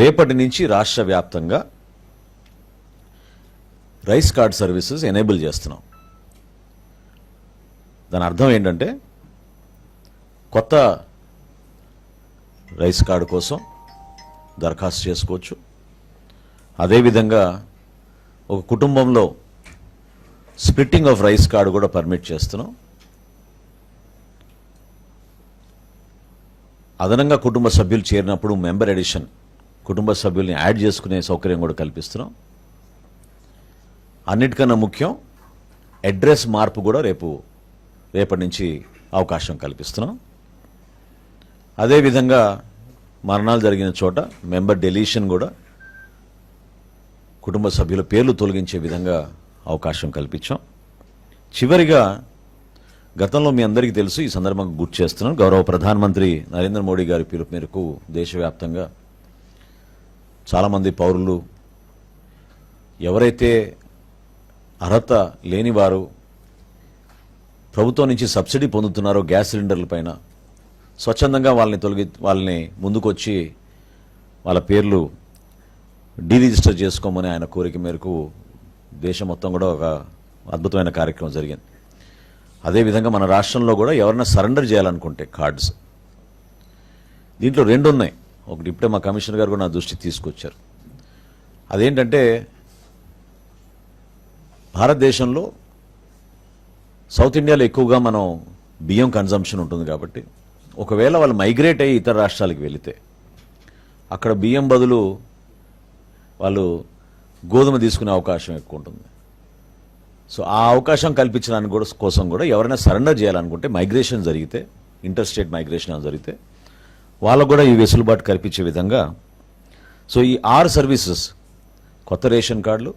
రేపటి నుంచి రాష్ట్ర వ్యాప్తంగా రైస్ కార్డ్ సర్వీసెస్ ఎనేబుల్ చేస్తున్నాం. దాని అర్థం ఏంటంటే కొత్త రైస్ కార్డు కోసం దరఖాస్తు చేసుకోవచ్చు. అదేవిధంగా ఒక కుటుంబంలో స్ప్లిట్టింగ్ ఆఫ్ రైస్ కార్డు కూడా పర్మిట్ చేస్తున్నాం. అదనంగా కుటుంబ సభ్యులు చేరినప్పుడు మెంబర్ ఎడిషన్, కుటుంబ సభ్యుల్ని యాడ్ చేసుకునే సౌకర్యం కూడా కల్పిస్తున్నాం. అన్నిటికన్నా ముఖ్యం అడ్రస్ మార్పు కూడా రేపటి నుంచి అవకాశం కల్పిస్తున్నాం. అదేవిధంగా మరణాలు జరిగిన చోట మెంబర్ డెలీషన్ కూడా కుటుంబ సభ్యుల పేర్లు తొలగించే విధంగా అవకాశం కల్పించాం. చివరిగా గతంలో మీ అందరికీ తెలుసు, ఈ సందర్భంగా గుర్తు చేస్తున్నాను, గౌరవ ప్రధానమంత్రి నరేంద్ర మోడీ గారి పిలుపు మేరకు దేశవ్యాప్తంగా చాలామంది పౌరులు ఎవరైతే అర్హత లేనివారు ప్రభుత్వం నుంచి సబ్సిడీ పొందుతున్నారో గ్యాస్ సిలిండర్ల పైన స్వచ్ఛందంగా వాళ్ళని ముందుకొచ్చి వాళ్ళ పేర్లు డీరిజిస్టర్ చేసుకోమని ఆయన కోరిక మేరకు దేశం మొత్తం కూడా ఒక అద్భుతమైన కార్యక్రమం జరిగింది. అదేవిధంగా మన రాష్ట్రంలో కూడా ఎవరైనా సరెండర్ చేయాలనుకుంటే కార్డ్స్, దీంట్లో రెండు ఉన్నాయి. ఒకటి ఇప్పుడే మా కమిషనర్ గారు కూడా నా దృష్టికి తీసుకొచ్చారు. అదేంటంటే భారతదేశంలో సౌత్ ఇండియాలో ఎక్కువగా మనం బియ్యం కన్జంప్షన్ ఉంటుంది కాబట్టి ఒకవేళ వాళ్ళు మైగ్రేట్ అయ్యి ఇతర రాష్ట్రాలకు వెళితే అక్కడ బియ్యం బదులు వాళ్ళు గోధుమ తీసుకునే అవకాశం ఎక్కువ ఉంటుంది. సో ఆ అవకాశం కల్పించడానికి కోసం కూడా ఎవరైనా సరెండర్ చేయాలనుకుంటే మైగ్రేషన్ జరిగితే, ఇంటర్ స్టేట్ మైగ్రేషన్ జరిగితే వాళ్ళకు కూడా ఈ వెసులుబాటు కల్పించే విధంగా సో ఈ 6 సర్వీసెస్, కొత్త రేషన్ కార్డులు,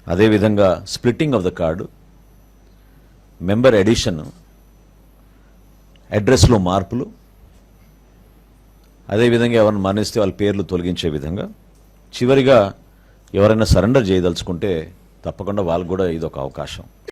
అదేవిధంగా splitting of the card, member addition, అడ్రస్లో మార్పులు, అదేవిధంగా ఎవరైనా మరణిస్తే వాళ్ళ పేర్లు తొలగించే విధంగా, చివరిగా ఎవరైనా సరెండర్ చేయదలుచుకుంటే తప్పకుండా వాళ్ళకు కూడా ఇదొక అవకాశం.